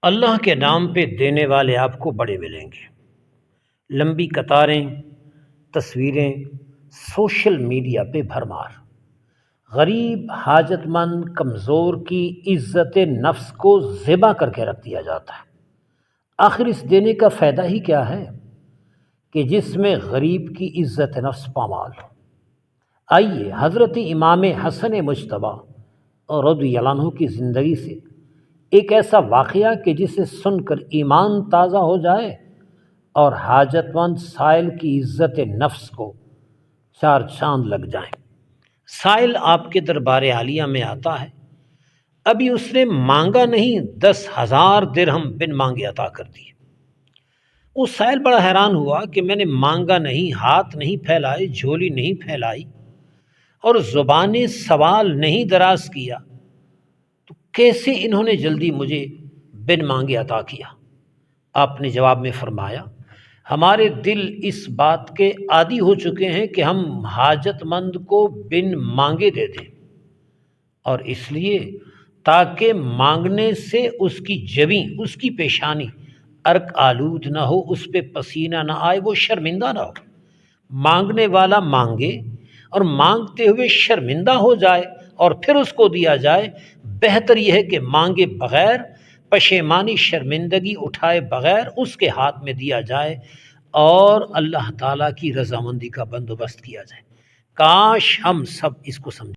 اللہ کے نام پہ دینے والے آپ کو بڑے ملیں گے۔ لمبی قطاریں، تصویریں، سوشل میڈیا پہ بھرمار۔ غریب، حاجت مند، کمزور کی عزت نفس کو ذبح کر کے رکھ دیا جاتا ہے۔ آخر اس دینے کا فائدہ ہی کیا ہے کہ جس میں غریب کی عزت نفس پامال ہو۔ آئیے حضرت امام حسن مجتبیٰ رضی اللہ عنہ کی زندگی سے ایک ایسا واقعہ کہ جسے سن کر ایمان تازہ ہو جائے اور حاجت مند سائل کی عزت نفس کو چار چاند لگ جائیں۔ سائل آپ کے دربار عالیہ میں آتا ہے، ابھی اس نے مانگا نہیں، 10,000 درہم بن مانگے عطا کر دیے۔ وہ سائل بڑا حیران ہوا کہ میں نے مانگا نہیں، ہاتھ نہیں پھیلائے، جھولی نہیں پھیلائی اور زبان سوال نہیں دراز کیا، تو کیسے انہوں نے جلدی مجھے بن مانگے عطا کیا؟ آپ نے جواب میں فرمایا، ہمارے دل اس بات کے عادی ہو چکے ہیں کہ ہم حاجت مند کو بن مانگے دے دیں، اور اس لیے تاکہ مانگنے سے اس کی جبیں، اس کی پیشانی عرق آلود نہ ہو، اس پہ پسینہ نہ آئے، وہ شرمندہ نہ ہو۔ مانگنے والا مانگے اور مانگتے ہوئے شرمندہ ہو جائے اور پھر اس کو دیا جائے، بہتر یہ ہے کہ مانگے بغیر، پشیمانی شرمندگی اٹھائے بغیر اس کے ہاتھ میں دیا جائے اور اللہ تعالیٰ کی رضامندی کا بندوبست کیا جائے۔ کاش ہم سب اس کو سمجھیں۔